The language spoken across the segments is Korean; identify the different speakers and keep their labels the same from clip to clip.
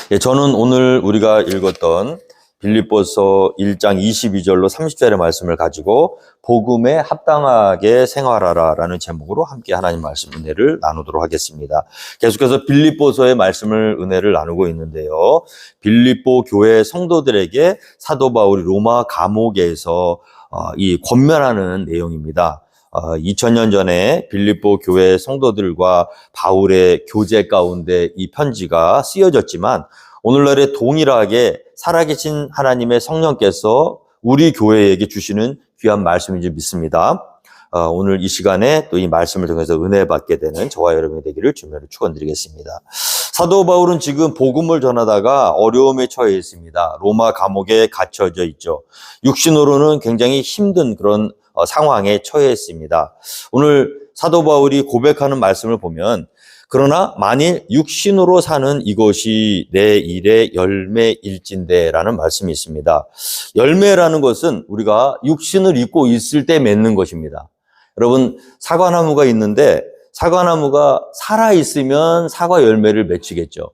Speaker 1: 저는 오늘 우리가 읽었던 빌립보서 1장 22절로 30절의 말씀을 가지고 복음에 합당하게 생활하라라는 제목으로 함께 하나님 말씀 은혜를 나누도록 하겠습니다. 계속해서 빌립보서의 말씀을 은혜를 나누고 있는데요. 빌립보 교회 성도들에게 사도 바울이 로마 감옥에서 이 권면하는 내용입니다. 2000년 전에 빌립보 교회 성도들과 바울의 교제 가운데 이 편지가 쓰여졌지만 오늘날에 동일하게 살아계신 하나님의 성령께서 우리 교회에게 주시는 귀한 말씀인 줄 믿습니다. 오늘 이 시간에 또 이 말씀을 통해서 은혜 받게 되는 저와 여러분이 되기를 주님으로 축원드리겠습니다. 사도 바울은 지금 복음을 전하다가 어려움에 처해 있습니다. 로마 감옥에 갇혀져 있죠. 육신으로는 굉장히 힘든 그런 상황에 처해 있습니다. 오늘 사도 바울이 고백하는 말씀을 보면 그러나 만일 육신으로 사는 이것이 내 일의 열매일진대라는 말씀이 있습니다. 열매라는 것은 우리가 육신을 입고 있을 때 맺는 것입니다. 여러분, 사과나무가 있는데 사과나무가 살아있으면 사과 열매를 맺히겠죠.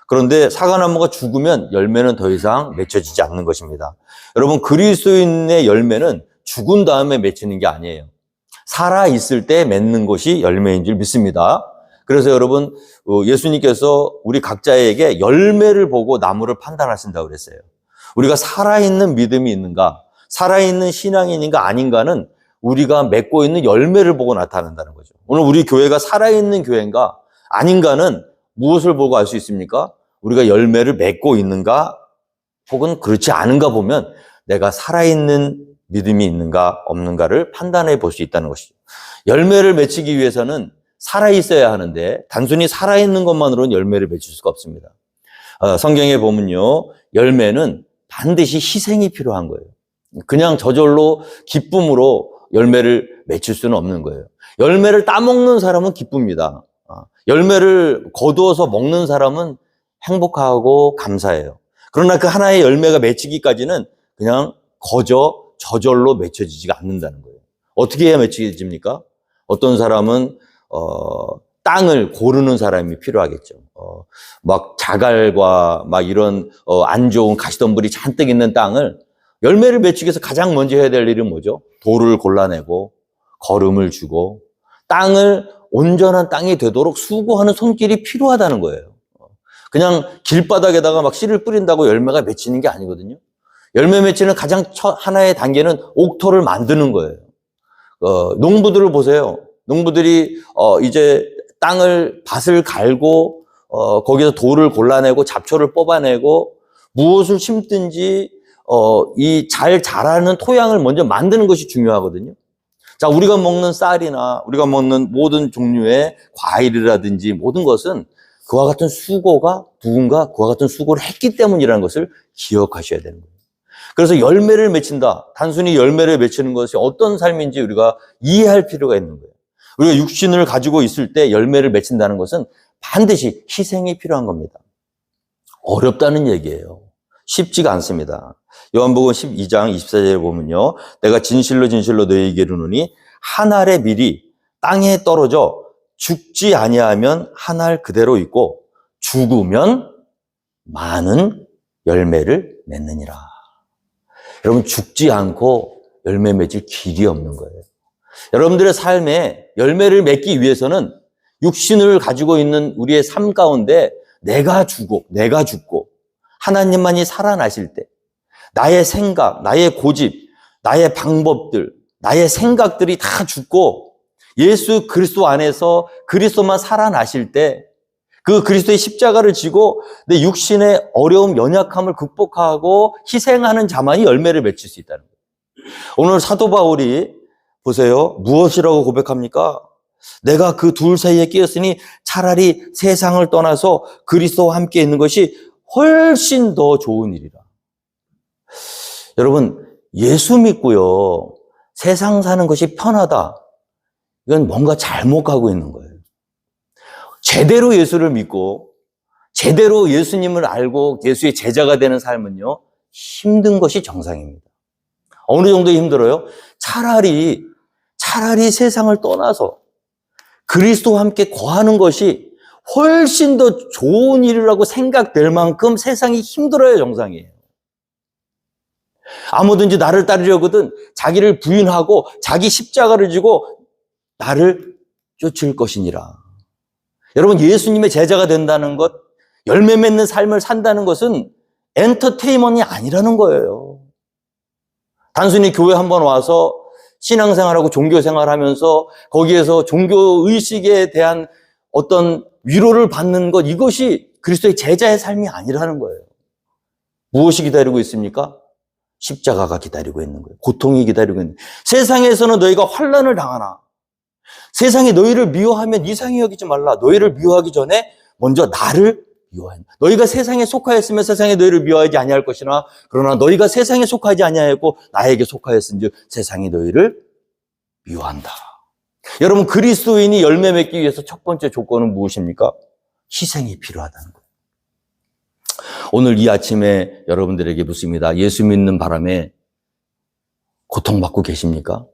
Speaker 1: 그런데 사과나무가 죽으면 열매는 더 이상 맺혀지지 않는 것입니다. 여러분, 그리스도인의 열매는 죽은 다음에 맺히는 게 아니에요. 살아있을 때 맺는 것이 열매인 줄 믿습니다. 그래서 여러분, 예수님께서 우리 각자에게 열매를 보고 나무를 판단하신다고 그랬어요. 우리가 살아있는 믿음이 있는가, 살아있는 신앙이 있는가 아닌가는 우리가 맺고 있는 열매를 보고 나타난다는 거죠. 오늘 우리 교회가 살아있는 교회인가 아닌가는 무엇을 보고 알 수 있습니까? 우리가 열매를 맺고 있는가 혹은 그렇지 않은가 보면 내가 살아있는 믿음이 있는가 없는가를 판단해 볼 수 있다는 것이죠. 열매를 맺히기 위해서는 살아있어야 하는데 단순히 살아있는 것만으로는 열매를 맺힐 수가 없습니다. 성경에 보면요, 열매는 반드시 희생이 필요한 거예요. 그냥 저절로 기쁨으로 열매를 맺힐 수는 없는 거예요. 열매를 따먹는 사람은 기쁩니다. 열매를 거두어서 먹는 사람은 행복하고 감사해요. 그러나 그 하나의 열매가 맺히기까지는 그냥 저절로 맺혀지지가 않는다는 거예요. 어떻게 해야 맺혀집니까? 어떤 사람은 땅을 고르는 사람이 필요하겠죠. 막 자갈과 막 이런 안 좋은 가시덤불이 잔뜩 있는 땅을 열매를 맺히기 위해서 가장 먼저 해야 될 일은 뭐죠? 돌을 골라내고 거름을 주고 땅을 온전한 땅이 되도록 수고하는 손길이 필요하다는 거예요. 그냥 길바닥에다가 막 씨를 뿌린다고 열매가 맺히는 게 아니거든요. 열매 맺히는 가장 하나의 단계는 옥토를 만드는 거예요. 농부들을 보세요. 농부들이 이제 밭을 갈고 거기서 돌을 골라내고 잡초를 뽑아내고 무엇을 심든지 이 잘 자라는 토양을 먼저 만드는 것이 중요하거든요. 자, 우리가 먹는 쌀이나 우리가 먹는 모든 종류의 과일이라든지 모든 것은 그와 같은 수고가 누군가 그와 같은 수고를 했기 때문이라는 것을 기억하셔야 되는 거예요. 그래서 열매를 맺힌다. 단순히 열매를 맺히는 것이 어떤 삶인지 우리가 이해할 필요가 있는 거예요. 우리가 육신을 가지고 있을 때 열매를 맺힌다는 것은 반드시 희생이 필요한 겁니다. 어렵다는 얘기예요. 쉽지가 않습니다. 요한복음 12장 24절에 보면요, 내가 진실로 너희에게 이르노니 한 알의 밀이 땅에 떨어져 죽지 아니하면 한 알 그대로 있고 죽으면 많은 열매를 맺느니라. 여러분, 죽지 않고 열매 맺을 길이 없는 거예요. 여러분들의 삶에 열매를 맺기 위해서는 육신을 가지고 있는 우리의 삶 가운데 내가 죽고 하나님만이 살아나실 때 나의 생각, 나의 고집, 나의 방법들, 나의 생각들이 다 죽고 예수 그리스도 안에서 그리스도만 살아나실 때 그 그리스도의 십자가를 지고 내 육신의 어려움, 연약함을 극복하고 희생하는 자만이 열매를 맺힐 수 있다는 거예요. 오늘 사도 바울이 보세요. 무엇이라고 고백합니까? 내가 그 둘 사이에 끼었으니 차라리 세상을 떠나서 그리스도와 함께 있는 것이 훨씬 더 좋은 일이라. 여러분, 예수 믿고요, 세상 사는 것이 편하다. 이건 뭔가 잘못 가고 있는 거예요. 제대로 예수를 믿고 제대로 예수님을 알고 예수의 제자가 되는 삶은요, 힘든 것이 정상입니다. 어느 정도 힘들어요? 차라리 세상을 떠나서 그리스도와 함께 거하는 것이 훨씬 더 좋은 일이라고 생각될 만큼 세상이 힘들어야 정상이에요. 아무든지 나를 따르려거든 자기를 부인하고 자기 십자가를 지고 나를 쫓을 것이니라. 여러분, 예수님의 제자가 된다는 것, 열매 맺는 삶을 산다는 것은 엔터테인먼트이 아니라는 거예요. 단순히 교회 한번 와서 신앙생활하고 종교생활하면서 거기에서 종교의식에 대한 어떤 위로를 받는 것, 이것이 그리스도의 제자의 삶이 아니라는 거예요. 무엇이 기다리고 있습니까? 십자가가 기다리고 있는 거예요. 고통이 기다리고 있는 거예요. 세상에서는 너희가 환난을 당하나 세상이 너희를 미워하면 이상히 여기지 말라. 너희를 미워하기 전에 먼저 나를 미워한다. 너희가 세상에 속하였으면 세상에 너희를 미워하지 아니할 것이나 그러나 너희가 세상에 속하지 아니하였고 나에게 속하였은즉 세상이 너희를 미워한다. 여러분, 그리스도인이 열매 맺기 위해서 첫 번째 조건은 무엇입니까? 희생이 필요하다는 거예요. 오늘 이 아침에 여러분들에게 묻습니다. 예수 믿는 바람에 고통받고 계십니까?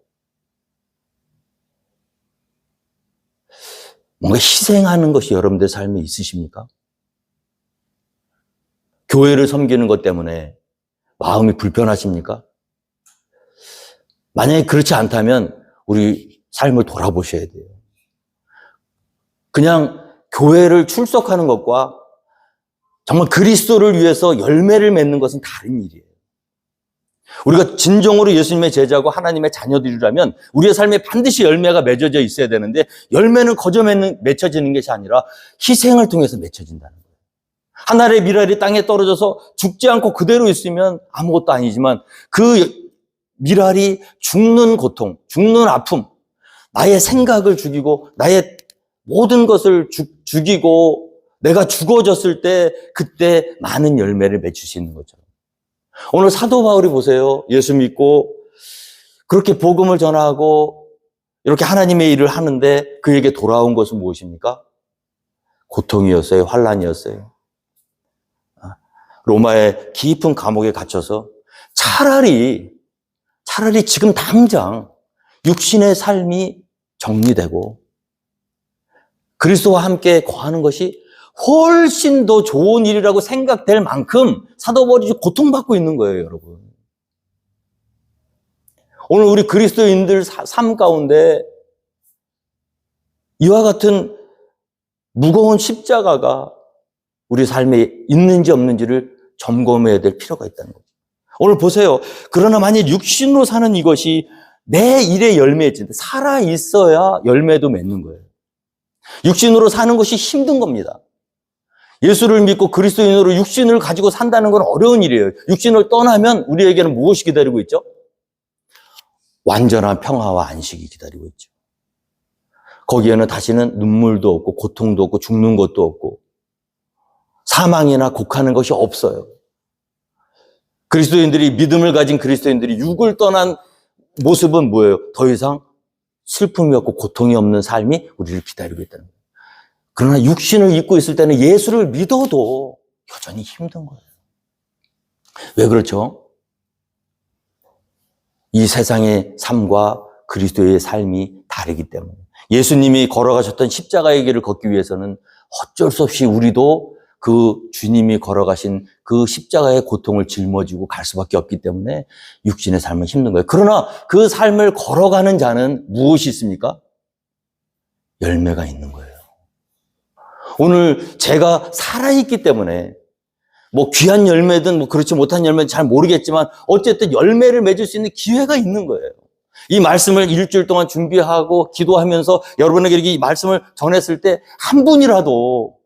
Speaker 1: 뭔가 희생하는 것이 여러분들 삶에 있으십니까? 교회를 섬기는 것 때문에 마음이 불편하십니까? 만약에 그렇지 않다면 우리 삶을 돌아보셔야 돼요. 그냥 교회를 출석하는 것과 정말 그리스도를 위해서 열매를 맺는 것은 다른 일이에요. 우리가 진정으로 예수님의 제자고 하나님의 자녀들이라면 우리의 삶에 반드시 열매가 맺어져 있어야 되는데 열매는 거저 맺혀지는 것이 아니라 희생을 통해서 맺혀진다는 거예요. 한 알의 밀알이 땅에 떨어져서 죽지 않고 그대로 있으면 아무것도 아니지만 그 밀알이 죽는 고통, 죽는 아픔, 나의 생각을 죽이고 나의 모든 것을 죽이고 내가 죽어졌을 때 그때 많은 열매를 맺을 수 있는 거죠. 오늘 사도 바울이 보세요. 예수 믿고 그렇게 복음을 전하고 이렇게 하나님의 일을 하는데 그에게 돌아온 것은 무엇입니까? 고통이었어요? 환난이었어요? 로마의 깊은 감옥에 갇혀서 차라리 지금 당장 육신의 삶이 정리되고 그리스도와 함께 거하는 것이 훨씬 더 좋은 일이라고 생각될 만큼 사도 바울이 고통받고 있는 거예요, 여러분. 오늘 우리 그리스도인들 삶 가운데 이와 같은 무거운 십자가가 우리 삶에 있는지 없는지를 점검해야 될 필요가 있다는 거죠. 오늘 보세요. 그러나 만일 육신으로 사는 이것이 내 일의 열매인데 살아 있어야 열매도 맺는 거예요. 육신으로 사는 것이 힘든 겁니다. 예수를 믿고 그리스도인으로 육신을 가지고 산다는 건 어려운 일이에요. 육신을 떠나면 우리에게는 무엇이 기다리고 있죠? 완전한 평화와 안식이 기다리고 있죠. 거기에는 다시는 눈물도 없고 고통도 없고 죽는 것도 없고 사망이나 곡하는 것이 없어요. 그리스도인들이 믿음을 가진 그리스도인들이 육을 떠난 모습은 뭐예요? 더 이상 슬픔이 없고 고통이 없는 삶이 우리를 기다리고 있다는 거예요. 그러나 육신을 입고 있을 때는 예수를 믿어도 여전히 힘든 거예요. 왜 그렇죠? 이 세상의 삶과 그리스도의 삶이 다르기 때문에 예수님이 걸어가셨던 십자가의 길을 걷기 위해서는 어쩔 수 없이 우리도 그 주님이 걸어가신 그 십자가의 고통을 짊어지고 갈 수밖에 없기 때문에 육신의 삶은 힘든 거예요. 그러나 그 삶을 걸어가는 자는 무엇이 있습니까? 열매가 있는 거예요. 오늘 제가 살아있기 때문에 뭐 귀한 열매든 뭐 그렇지 못한 열매는 잘 모르겠지만 어쨌든 열매를 맺을 수 있는 기회가 있는 거예요. 이 말씀을 일주일 동안 준비하고 기도하면서 여러분에게 이 말씀을 전했을 때 한 분이라도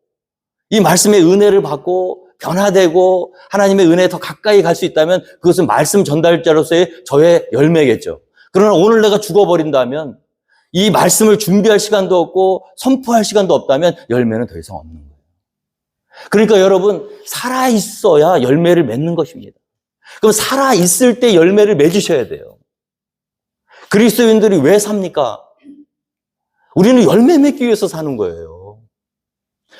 Speaker 1: 이 말씀의 은혜를 받고 변화되고 하나님의 은혜에 더 가까이 갈 수 있다면 그것은 말씀 전달자로서의 저의 열매겠죠. 그러나 오늘 내가 죽어버린다면 이 말씀을 준비할 시간도 없고 선포할 시간도 없다면 열매는 더 이상 없는 거예요. 그러니까 여러분, 살아있어야 열매를 맺는 것입니다. 그럼 살아있을 때 열매를 맺으셔야 돼요. 그리스도인들이 왜 삽니까? 우리는 열매 맺기 위해서 사는 거예요.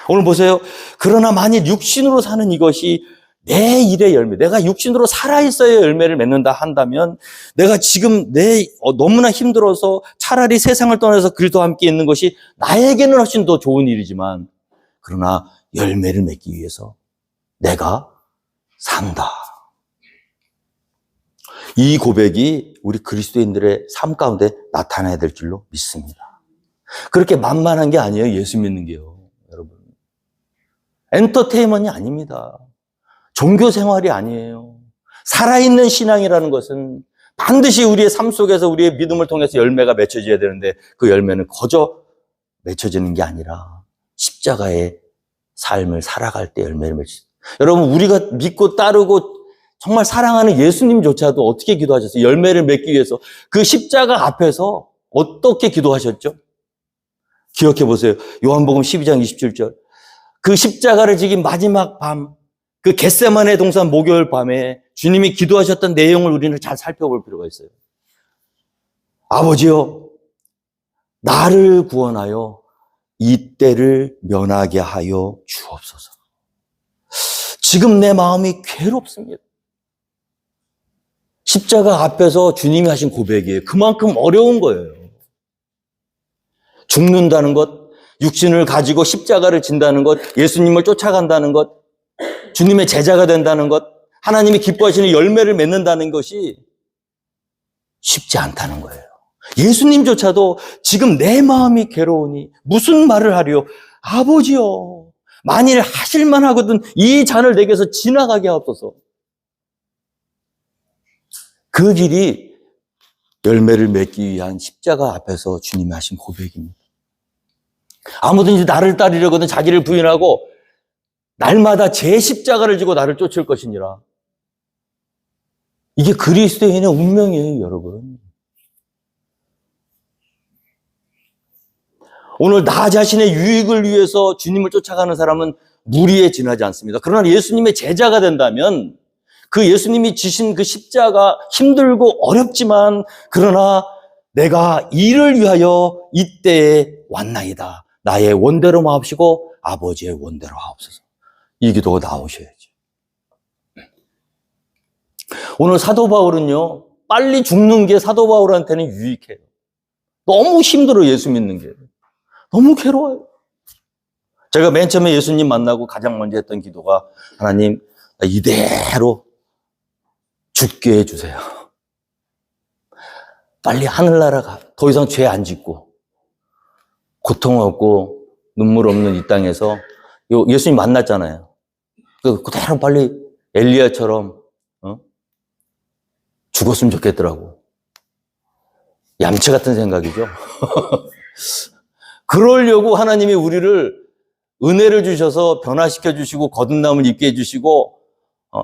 Speaker 1: 오늘 보세요. 그러나 만일 육신으로 사는 이것이 내 일의 열매, 내가 육신으로 살아있어야 열매를 맺는다 한다면 내가 지금 너무나 힘들어서 차라리 세상을 떠나서 그리스도와 함께 있는 것이 나에게는 훨씬 더 좋은 일이지만
Speaker 2: 그러나 열매를 맺기 위해서 내가 산다. 이 고백이 우리 그리스도인들의 삶 가운데 나타나야 될 줄로 믿습니다. 그렇게 만만한 게 아니에요. 예수 믿는 게요. 여러분. 엔터테인먼트이 아닙니다. 종교 생활이 아니에요. 살아있는 신앙이라는 것은 반드시 우리의 삶 속에서 우리의 믿음을 통해서 열매가 맺혀져야 되는데 그 열매는 거저 맺혀지는 게 아니라 십자가의 삶을 살아갈 때 열매를 맺히죠. 여러분, 우리가 믿고 따르고 정말 사랑하는 예수님조차도 어떻게 기도하셨어요? 열매를 맺기 위해서 그 십자가 앞에서 어떻게 기도하셨죠? 기억해 보세요. 요한복음 12장 27절. 그 십자가를 지긴 마지막 밤, 그 겟세마네 동산 목요일 밤에 주님이 기도하셨던 내용을 우리는 잘 살펴볼 필요가 있어요. 아버지여, 나를 구원하여 이 때를 면하게 하여 주옵소서. 지금 내 마음이 괴롭습니다. 십자가 앞에서 주님이 하신 고백이에요. 그만큼 어려운 거예요. 죽는다는 것, 육신을 가지고 십자가를 진다는 것, 예수님을 쫓아간다는 것, 주님의 제자가 된다는 것, 하나님이 기뻐하시는 열매를 맺는다는 것이 쉽지 않다는 거예요. 예수님조차도 지금 내 마음이 괴로우니 무슨 말을 하리요? 아버지여, 만일 하실만 하거든 이 잔을 내게서 지나가게 하옵소서. 그 길이 열매를 맺기 위한 십자가 앞에서 주님이 하신 고백입니다. 아무든지 나를 따르려거든 자기를 부인하고 날마다 제 십자가를 지고 나를 쫓을 것이니라. 이게 그리스도인의 운명이에요, 여러분. 오늘 나 자신의 유익을 위해서 주님을 쫓아가는 사람은 무리에 지나지 않습니다. 그러나 예수님의 제자가 된다면 그 예수님이 지신 그 십자가 힘들고 어렵지만 그러나 내가 이를 위하여 이때에 왔나이다. 나의 원대로 마옵시고 아버지의 원대로 하옵소서. 이 기도가 나오셔야죠. 오늘 사도 바울은요, 빨리 죽는 게 사도 바울한테는 유익해요. 너무 힘들어요, 예수 믿는 게. 너무 괴로워요. 제가 맨 처음에 예수님 만나고 가장 먼저 했던 기도가 하나님, 이대로 죽게 해주세요. 빨리 하늘나라 가. 더 이상 죄 안 짓고 고통 없고 눈물 없는 이 땅에서 예수님 만났잖아요. 그대로 빨리 엘리야처럼 죽었으면 좋겠더라고. 얌체 같은 생각이죠. 그러려고 하나님이 우리를 은혜를 주셔서 변화시켜 주시고 거듭남을 입게 해주시고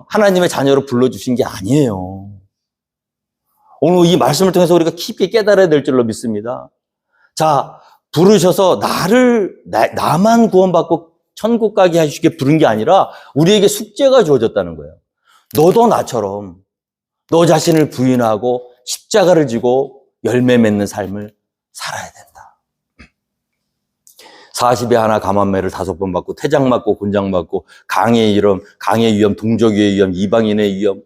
Speaker 2: 하나님의 자녀로 불러주신 게 아니에요. 오늘 이 말씀을 통해서 우리가 깊게 깨달아야 될 줄로 믿습니다. 자, 부르셔서 나만 구원받고 천국 가게 하시게 부른 게 아니라 우리에게 숙제가 주어졌다는 거예요. 너도 나처럼 너 자신을 부인하고 십자가를 지고 열매 맺는 삶을 살아야 된다. 40에 하나 감한매를 5번 받고 태장 맞고 곤장 맞고 강의 위험, 동족의 위험, 이방인의 위험,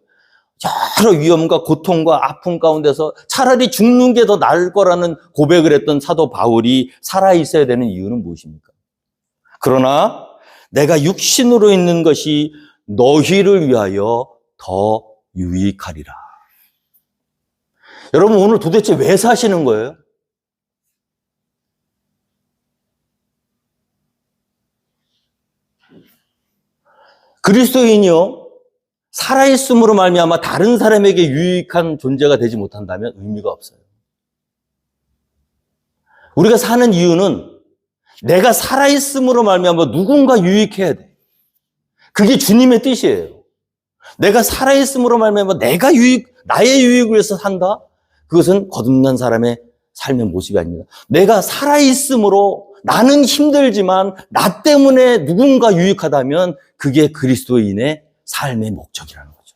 Speaker 2: 여러 위험과 고통과 아픔 가운데서 차라리 죽는 게 더 나을 거라는 고백을 했던 사도 바울이 살아있어야 되는 이유는 무엇입니까? 그러나 내가 육신으로 있는 것이 너희를 위하여 더 유익하리라. 여러분, 오늘 도대체 왜 사시는 거예요? 그리스도인이요, 살아있음으로 말미암아 다른 사람에게 유익한 존재가 되지 못한다면 의미가 없어요. 우리가 사는 이유는 내가 살아있음으로 말미암아 누군가 유익해야 돼. 그게 주님의 뜻이에요. 내가 살아있음으로 말미암아 나의 유익을 위해서 산다? 그것은 거듭난 사람의 삶의 모습이 아닙니다. 내가 살아있음으로 나는 힘들지만 나 때문에 누군가 유익하다면 그게 그리스도인의 삶의 목적이라는 거죠.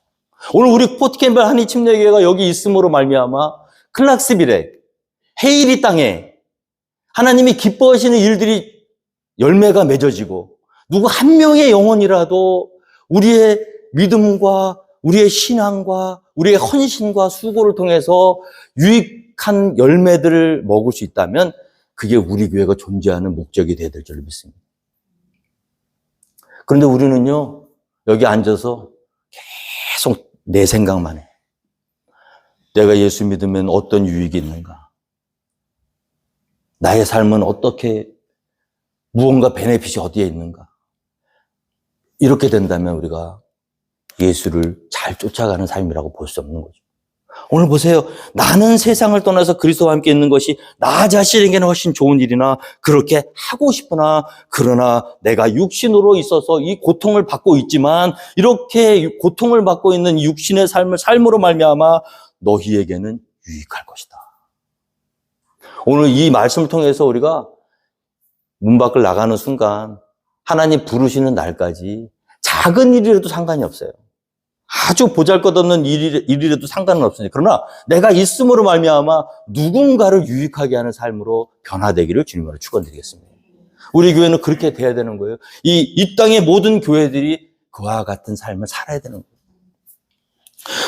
Speaker 2: 오늘 우리 포트캠벨 한인침례교회가 여기 있음으로 말미암아 클락스빌에 헤이리 땅에 하나님이 기뻐하시는 일들이 열매가 맺어지고 누구 한 명의 영혼이라도 우리의 믿음과 우리의 신앙과 우리의 헌신과 수고를 통해서 유익한 열매들을 먹을 수 있다면 그게 우리 교회가 존재하는 목적이 되어야 될 줄 믿습니다. 그런데 우리는요, 여기 앉아서 계속 내 생각만 해. 내가 예수 믿으면 어떤 유익이 있는가? 나의 삶은 어떻게, 무언가 베네핏이 어디에 있는가? 이렇게 된다면 우리가 예수를 잘 쫓아가는 삶이라고 볼 수 없는 거죠. 오늘 보세요. 나는 세상을 떠나서 그리스도와 함께 있는 것이 나 자신에게는 훨씬 좋은 일이나 그렇게 하고 싶으나 그러나 내가 육신으로 있어서 이 고통을 받고 있지만 이렇게 고통을 받고 있는 육신의 삶으로 말미암아 너희에게는 유익할 것이다. 오늘 이 말씀을 통해서 우리가 문 밖을 나가는 순간 하나님 부르시는 날까지 작은 일이라도 상관이 없어요. 아주 보잘것없는 일이라도 상관은 없으니 그러나 내가 있음으로 말미암아 누군가를 유익하게 하는 삶으로 변화되기를 주님으로 축원드리겠습니다. 우리 교회는 그렇게 돼야 되는 거예요. 이 땅의 모든 교회들이 그와 같은 삶을 살아야 되는 거예요.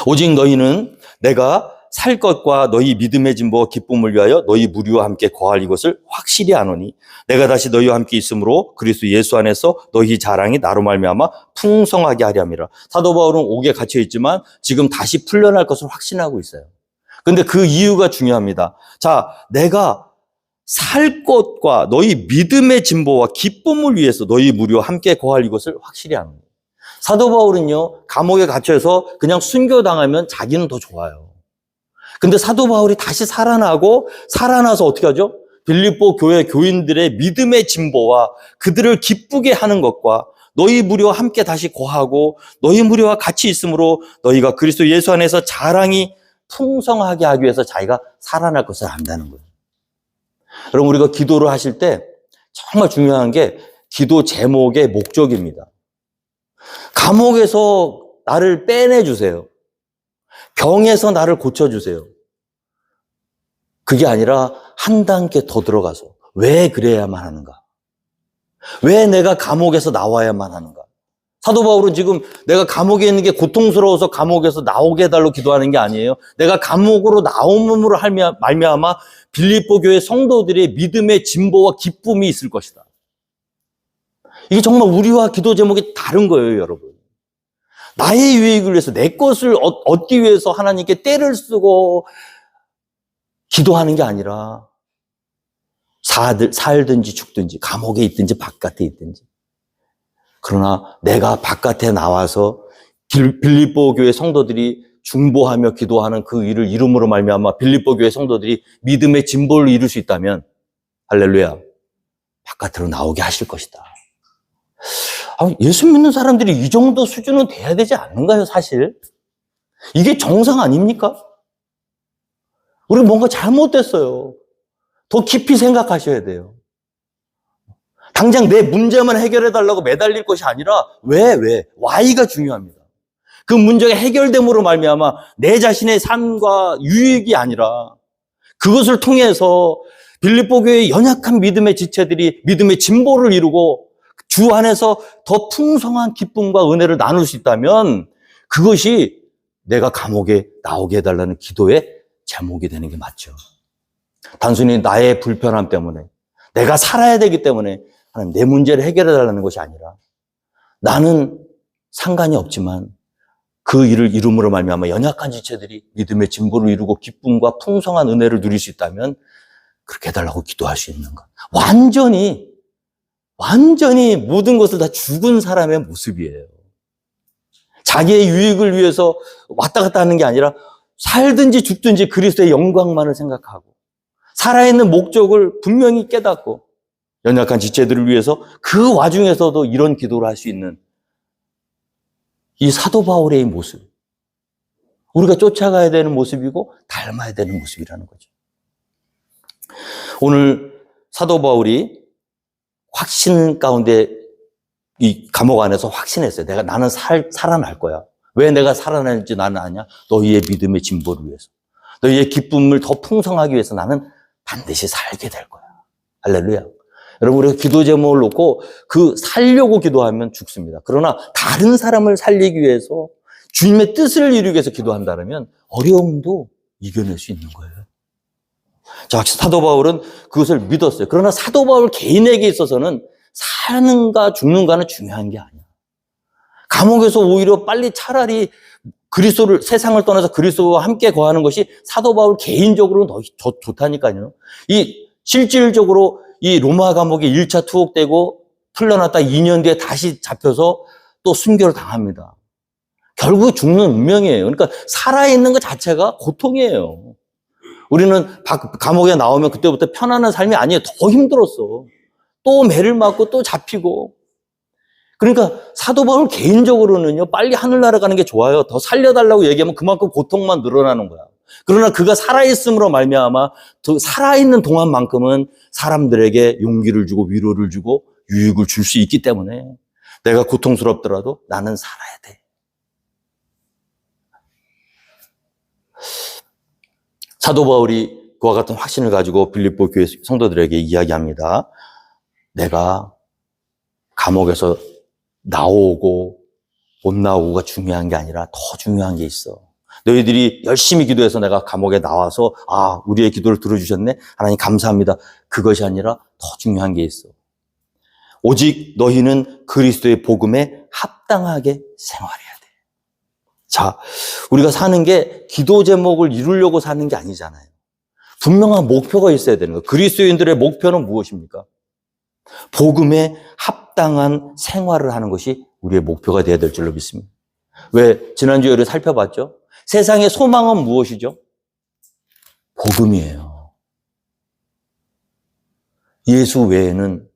Speaker 2: 오직 너희는 내가 살 것과 너희 믿음의 진보와 기쁨을 위하여 너희 무리와 함께 거할 이것을 확실히 아노니 내가 다시 너희와 함께 있으므로 그리스도 예수 안에서 너희 자랑이 나로 말미암아 풍성하게 하려 함이라. 사도 바울은 옥에 갇혀 있지만 지금 다시 풀려날 것을 확신하고 있어요. 근데 그 이유가 중요합니다. 자, 내가 살 것과 너희 믿음의 진보와 기쁨을 위해서 너희 무리와 함께 거할 이것을 확실히 아노니. 사도 바울은요, 감옥에 갇혀서 그냥 순교당하면 자기는 더 좋아요. 근데 사도 바울이 다시 살아나서 어떻게 하죠? 빌립보 교회 교인들의 믿음의 진보와 그들을 기쁘게 하는 것과 너희 무리와 함께 다시 거하고 너희 무리와 같이 있으므로 너희가 그리스도 예수 안에서 자랑이 풍성하게 하기 위해서 자기가 살아날 것을 안다는 거예요. 여러분, 우리가 기도를 하실 때 정말 중요한 게 기도 제목의 목적입니다. 감옥에서 나를 빼내주세요. 병에서 나를 고쳐주세요. 그게 아니라 한 단계 더 들어가서 왜 그래야만 하는가? 왜 내가 감옥에서 나와야만 하는가? 사도 바울은 지금 내가 감옥에 있는 게 고통스러워서 감옥에서 나오게 해달라고 기도하는 게 아니에요. 내가 감옥으로 나옴으로 말미암아 빌립보 교회 성도들의 믿음의 진보와 기쁨이 있을 것이다. 이게 정말 우리와 기도 제목이 다른 거예요, 여러분. 나의 유익을 위해서 내 것을 얻기 위해서 하나님께 떼를 쓰고 기도하는 게 아니라 살든지 죽든지 감옥에 있든지 바깥에 있든지 그러나 내가 바깥에 나와서 빌립보 교회 성도들이 중보하며 기도하는 그 일을 이름으로 말미암아 빌립보 교회 성도들이 믿음의 진보를 이룰 수 있다면 할렐루야 바깥으로 나오게 하실 것이다. 예수 믿는 사람들이 이 정도 수준은 돼야 되지 않는가요, 사실? 이게 정상 아닙니까? 우리 뭔가 잘못됐어요. 더 깊이 생각하셔야 돼요. 당장 내 문제만 해결해달라고 매달릴 것이 아니라 why가 중요합니다. 그 문제가 해결됨으로 말미암아 내 자신의 삶과 유익이 아니라 그것을 통해서 빌립보 교회의 연약한 믿음의 지체들이 믿음의 진보를 이루고 주 안에서 더 풍성한 기쁨과 은혜를 나눌 수 있다면 그것이 내가 감옥에 나오게 해달라는 기도의 제목이 되는 게 맞죠. 단순히 나의 불편함 때문에 내가 살아야 되기 때문에 하나님 내 문제를 해결해달라는 것이 아니라 나는 상관이 없지만 그 일을 이름으로 말미암아 연약한 지체들이 믿음의 진보를 이루고 기쁨과 풍성한 은혜를 누릴 수 있다면 그렇게 해달라고 기도할 수 있는 것. 완전히 모든 것을 다 죽은 사람의 모습이에요. 자기의 유익을 위해서 왔다 갔다 하는 게 아니라 살든지 죽든지 그리스도의 영광만을 생각하고 살아있는 목적을 분명히 깨닫고 연약한 지체들을 위해서 그 와중에서도 이런 기도를 할 수 있는 이 사도 바울의 모습, 우리가 쫓아가야 되는 모습이고 닮아야 되는 모습이라는 거죠. 오늘 사도 바울이 확신 가운데 이 감옥 안에서 확신했어요. 나는 살아날 거야. 왜 내가 살아날지 나는 아냐? 너희의 믿음의 진보를 위해서. 너희의 기쁨을 더 풍성하기 위해서 나는 반드시 살게 될 거야. 할렐루야. 여러분, 우리가 기도 제목을 놓고 그 살려고 기도하면 죽습니다. 그러나 다른 사람을 살리기 위해서 주님의 뜻을 이루기 위해서 기도한다면 어려움도 이겨낼 수 있는 거예요. 자, 사도 바울은 그것을 믿었어요. 그러나 사도 바울 개인에게 있어서는 사는가 죽는가는 중요한 게 아니야. 감옥에서 오히려 빨리 차라리 그리스도를, 세상을 떠나서 그리스도와 함께 거하는 것이 사도 바울 개인적으로는 더 좋다니까요. 실질적으로 이 로마 감옥에 1차 투옥되고 풀려났다 2년 뒤에 다시 잡혀서 또 순교를 당합니다. 결국 죽는 운명이에요. 그러니까 살아있는 것 자체가 고통이에요. 우리는 감옥에 나오면 그때부터 편안한 삶이 아니에요. 더 힘들었어. 또 매를 맞고 또 잡히고. 그러니까 사도 바울 개인적으로는요, 빨리 하늘나라 가는 게 좋아요. 더 살려달라고 얘기하면 그만큼 고통만 늘어나는 거야. 그러나 그가 살아있음으로 말미암아 살아있는 동안만큼은 사람들에게 용기를 주고 위로를 주고 유익을 줄 수 있기 때문에 내가 고통스럽더라도 나는 살아야 돼. 사도 바울이 그와 같은 확신을 가지고 빌립보 교회 성도들에게 이야기합니다. 내가 감옥에서 나오고 못 나오고가 중요한 게 아니라 더 중요한 게 있어. 너희들이 열심히 기도해서 내가 감옥에 나와서 우리의 기도를 들어주셨네. 하나님 감사합니다. 그것이 아니라 더 중요한 게 있어. 오직 너희는 그리스도의 복음에 합당하게 생활해야 돼. 자, 우리가 사는 게 기도 제목을 이루려고 사는 게 아니잖아요. 분명한 목표가 있어야 되는 거예요. 그리스도인들의 목표는 무엇입니까? 복음에 합당한 생활을 하는 것이 우리의 목표가 되어야 될 줄로 믿습니다. 왜? 지난주에 우리가 살펴봤죠? 세상의 소망은 무엇이죠? 복음이에요. 예수 외에는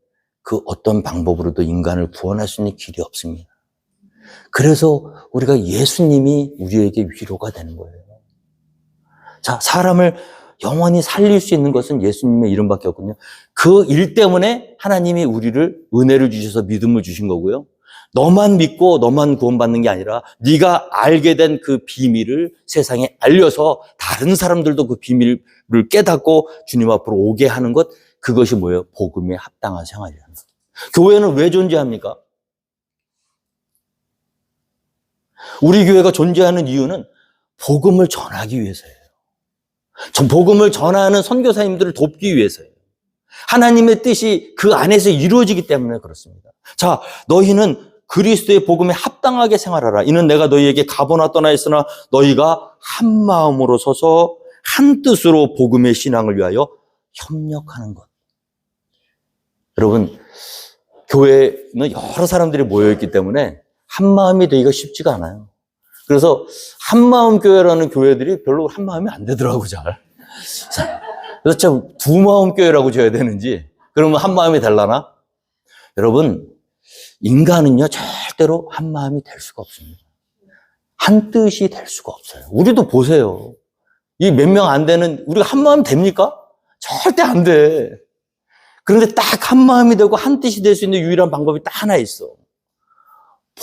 Speaker 2: 그 어떤 방법으로도 인간을 구원할 수 있는 길이 없습니다. 그래서 우리가 예수님이 우리에게 위로가 되는 거예요. 자, 사람을 영원히 살릴 수 있는 것은 예수님의 이름밖에 없거든요. 그 일 때문에 하나님이 우리를 은혜를 주셔서 믿음을 주신 거고요. 너만 믿고 너만 구원받는 게 아니라 네가 알게 된 그 비밀을 세상에 알려서 다른 사람들도 그 비밀을 깨닫고 주님 앞으로 오게 하는 것, 그것이 뭐예요? 복음에 합당한 생활이라는 것. 교회는 왜 존재합니까? 우리 교회가 존재하는 이유는 복음을 전하기 위해서예요. 복음을 전하는 선교사님들을 돕기 위해서예요. 하나님의 뜻이 그 안에서 이루어지기 때문에 그렇습니다. 자, 너희는 그리스도의 복음에 합당하게 생활하라. 이는 내가 너희에게 가보나 떠나 있으나 너희가 한 마음으로 서서 한 뜻으로 복음의 신앙을 위하여 협력하는 것. 여러분, 교회는 여러 사람들이 모여있기 때문에 한 마음이 되기가 쉽지가 않아요. 그래서 한마음 교회라는 교회들이 별로 한 마음이 안 되더라고, 잘. 그래서 참 두 마음 교회라고 줘야 되는지, 그러면 한 마음이 되려나? 여러분, 인간은요, 절대로 한 마음이 될 수가 없습니다. 한 뜻이 될 수가 없어요. 우리도 보세요. 이 몇 명 안 되는, 우리가 한 마음 됩니까? 절대 안 돼. 그런데 딱 한 마음이 되고 한 뜻이 될 수 있는 유일한 방법이 딱 하나 있어.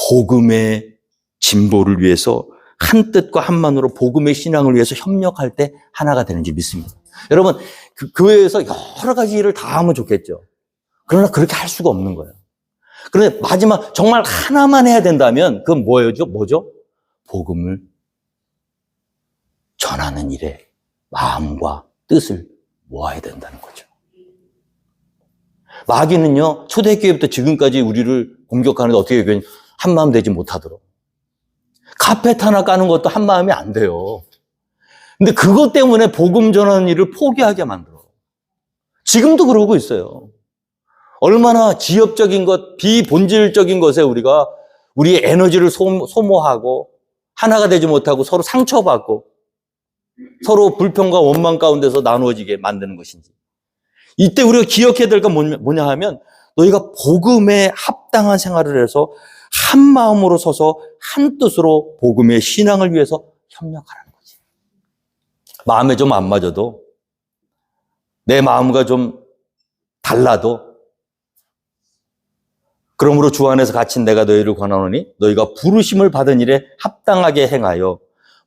Speaker 2: 복음의 진보를 위해서 한 뜻과 한만으로 복음의 신앙을 위해서 협력할 때 하나가 되는지 믿습니다. 여러분, 그 교회에서 여러 가지 일을 다 하면 좋겠죠. 그러나 그렇게 할 수가 없는 거예요. 그런데 마지막 정말 하나만 해야 된다면 그건 뭐죠? 복음을 전하는 일에 마음과 뜻을 모아야 된다는 거죠. 마귀는요, 초대교회부터 지금까지 우리를 공격하는데 어떻게 한 마음 되지 못하도록. 카펫 하나 까는 것도 한 마음이 안 돼요. 근데 그것 때문에 복음 전하는 일을 포기하게 만들어. 지금도 그러고 있어요. 얼마나 지엽적인 것, 비본질적인 것에 우리가 우리의 에너지를 소모하고 하나가 되지 못하고 서로 상처받고 서로 불평과 원망 가운데서 나누어지게 만드는 것인지. 이때 우리가 기억해야 될 건 뭐냐 하면 너희가 복음에 합당한 생활을 해서 한 마음으로 서서 한 뜻으로 복음의 신앙을 위해서 협력하라는 거지. 마음에 좀 안 맞아도 내 마음과 좀 달라도 그러므로 주 안에서 갇힌 내가 너희를 권하노니 너희가 부르심을 받은 일에 합당하게 행하여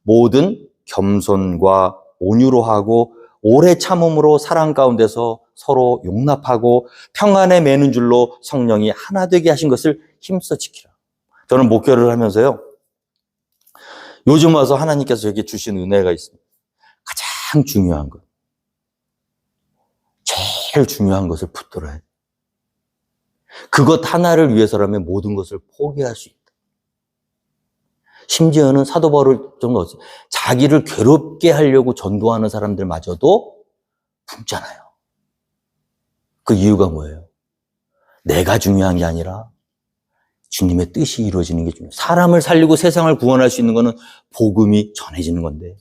Speaker 2: 모든 겸손과 온유로 하고 오래 참음으로 사랑 가운데서 서로 용납하고 평안에 매는 줄로 성령이 하나 되게 하신 것을 힘써 지키라. 저는 목회를 하면서요, 요즘 와서 하나님께서 저에게 주신 은혜가 있습니다. 가장 중요한 것, 제일 중요한 것을 붙들어야 돼. 그것 하나를 위해서라면 모든 것을 포기할 수 있다. 심지어는 사도 바울을 좀 넣었어요. 자기를 괴롭게 하려고 전도하는 사람들마저도 품잖아요. 그 이유가 뭐예요? 내가 중요한 게 아니라 주님의 뜻이 이루어지는 게 중요해요. 사람을 살리고 세상을 구원할 수 있는 거는 복음이 전해지는 건데,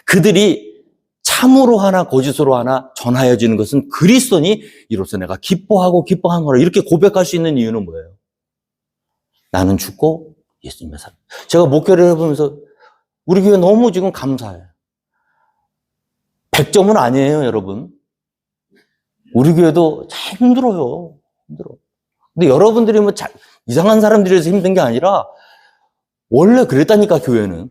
Speaker 2: 그들이 참으로 하나 거짓으로 하나 전하여지는 것은 그리스도니 이로써 내가 기뻐하고 기뻐한 거라, 이렇게 고백할 수 있는 이유는 뭐예요? 나는 죽고 예수님의 살. 제가 목회를 해보면서 우리 교회 너무 지금 감사해요. 100점은 아니에요, 여러분. 우리 교회도 참 힘들어요. 힘들어. 근데 여러분들이 뭐 이상한 사람들이라서 힘든 게 아니라 원래 그랬다니까, 교회는.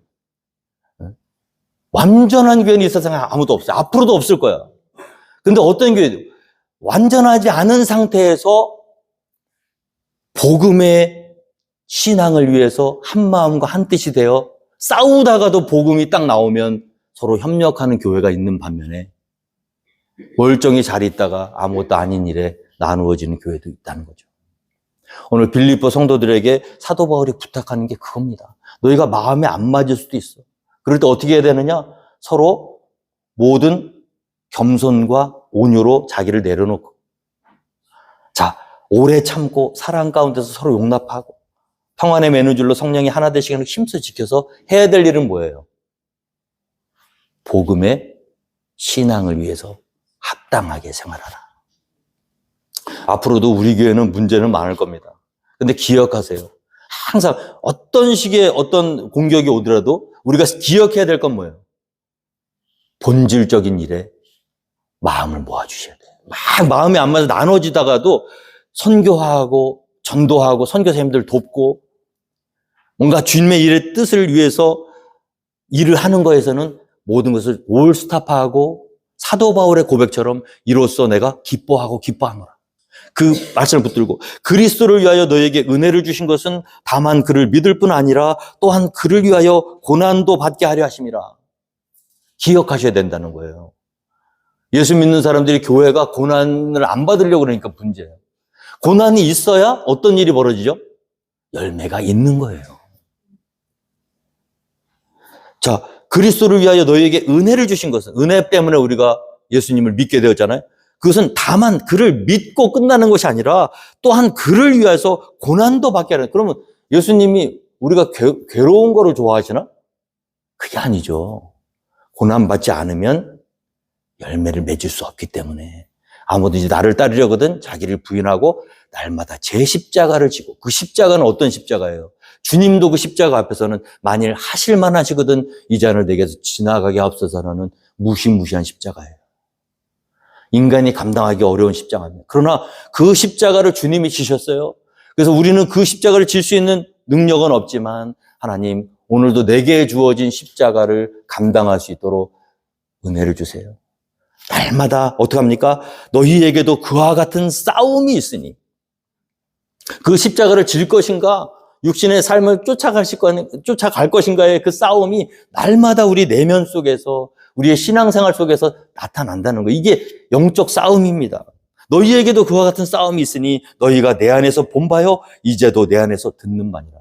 Speaker 2: 완전한 교회는 이 세상에 아무도 없어요. 앞으로도 없을 거야. 근데 어떤 교회도 완전하지 않은 상태에서 복음의 신앙을 위해서 한 마음과 한 뜻이 되어 싸우다가도 복음이 딱 나오면 서로 협력하는 교회가 있는 반면에 멀쩡히 잘 있다가 아무것도 아닌 일에 나누어지는 교회도 있다는 거죠. 오늘 빌립보 성도들에게 사도 바울이 부탁하는 게 그겁니다. 너희가 마음에 안 맞을 수도 있어. 그럴 때 어떻게 해야 되느냐? 서로 모든 겸손과 온유로 자기를 내려놓고, 자, 오래 참고 사랑 가운데서 서로 용납하고 평안의 맨유줄로 성령이 하나 되시게 힘써 지켜서 해야 될 일은 뭐예요? 복음의 신앙을 위해서 합당하게 생활하라. 앞으로도 우리 교회는 문제는 많을 겁니다. 근데 기억하세요. 항상 어떤 식의 어떤 공격이 오더라도 우리가 기억해야 될 건 뭐예요? 본질적인 일에 마음을 모아주셔야 돼요. 막 마음이 안 맞아 나눠지다가도 선교하고 전도하고 선교사님들 돕고 뭔가 주님의 일의 뜻을 위해서 일을 하는 거에서는 모든 것을 올스탑하고 사도 바울의 고백처럼 이로써 내가 기뻐하고 기뻐하노라. 그 말씀을 붙들고 그리스도를 위하여 너에게 은혜를 주신 것은 다만 그를 믿을 뿐 아니라 또한 그를 위하여 고난도 받게 하려 하심이라. 기억하셔야 된다는 거예요. 예수 믿는 사람들이 교회가 고난을 안 받으려고 그러니까 문제예요. 고난이 있어야 어떤 일이 벌어지죠? 열매가 있는 거예요. 자, 그리스도를 위하여 너희에게 은혜를 주신 것은, 은혜 때문에 우리가 예수님을 믿게 되었잖아요. 그것은 다만 그를 믿고 끝나는 것이 아니라 또한 그를 위해서 고난도 받게 하는. 그러면 예수님이 우리가 괴로운 거를 좋아하시나? 그게 아니죠. 고난받지 않으면 열매를 맺을 수 없기 때문에 아무든지 나를 따르려거든 자기를 부인하고 날마다 제 십자가를 지고, 그 십자가는 어떤 십자가예요? 주님도 그 십자가 앞에서는 만일 하실만 하시거든 이 잔을 내게서 지나가게 하옵소서라는 무시무시한 십자가예요. 인간이 감당하기 어려운 십자가입니다. 그러나 그 십자가를 주님이 지셨어요. 그래서 우리는 그 십자가를 질 수 있는 능력은 없지만 하나님 오늘도 내게 주어진 십자가를 감당할 수 있도록 은혜를 주세요. 날마다 어떻게 합니까? 너희에게도 그와 같은 싸움이 있으니 그 십자가를 질 것인가? 육신의 삶을 쫓아갈 것인가의 그 싸움이 날마다 우리 내면 속에서, 우리의 신앙생활 속에서 나타난다는 거예요. 이게 영적 싸움입니다. 너희에게도 그와 같은 싸움이 있으니 너희가 내 안에서 본 바요 이제도 내 안에서 듣는 바니라.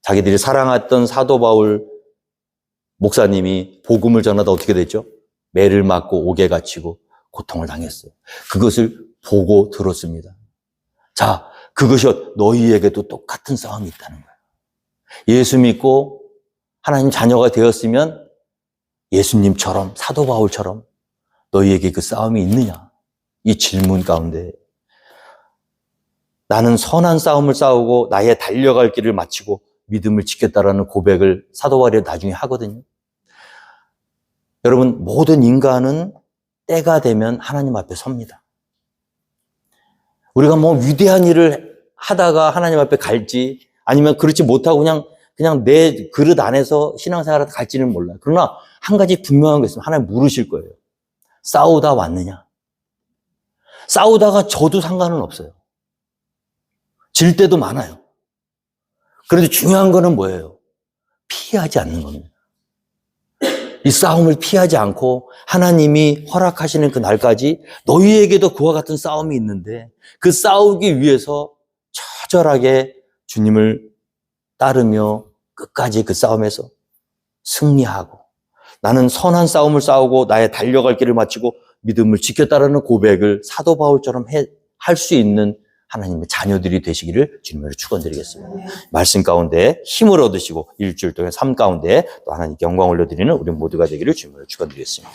Speaker 2: 자기들이 사랑했던 사도 바울 목사님이 복음을 전하다 어떻게 됐죠? 매를 맞고 옥에 갇히고 고통을 당했어요. 그것을 보고 들었습니다. 자, 그것이 너희에게도 똑같은 싸움이 있다는 거예요. 예수 믿고 하나님 자녀가 되었으면 예수님처럼, 사도 바울처럼 너희에게 그 싸움이 있느냐? 이 질문 가운데 나는 선한 싸움을 싸우고 나의 달려갈 길을 마치고 믿음을 지켰다라는 고백을 사도 바울이 나중에 하거든요. 여러분, 모든 인간은 때가 되면 하나님 앞에 섭니다. 우리가 뭐 위대한 일을 하다가 하나님 앞에 갈지 아니면 그렇지 못하고 그냥 내 그릇 안에서 신앙생활을 갈지는 몰라요. 그러나 한 가지 분명한 게 있으면 하나님 물으실 거예요. 싸우다 왔느냐? 싸우다가 져도 상관은 없어요. 질 때도 많아요. 그런데 중요한 거는 뭐예요? 피하지 않는 겁니다. 이 싸움을 피하지 않고 하나님이 허락하시는 그 날까지 너희에게도 그와 같은 싸움이 있는데 그 싸우기 위해서 처절하게 주님을 따르며
Speaker 1: 끝까지 그 싸움에서 승리하고 나는 선한 싸움을 싸우고 나의 달려갈 길을 마치고 믿음을 지켰다라는 고백을 사도 바울처럼 할 수 있는 하나님의 자녀들이 되시기를 주님으로 축원드리겠습니다. 말씀 가운데 힘을 얻으시고 일주일 동안 삶 가운데 또 하나님께 영광 올려드리는 우리 모두가 되기를 주님으로 축원드리겠습니다.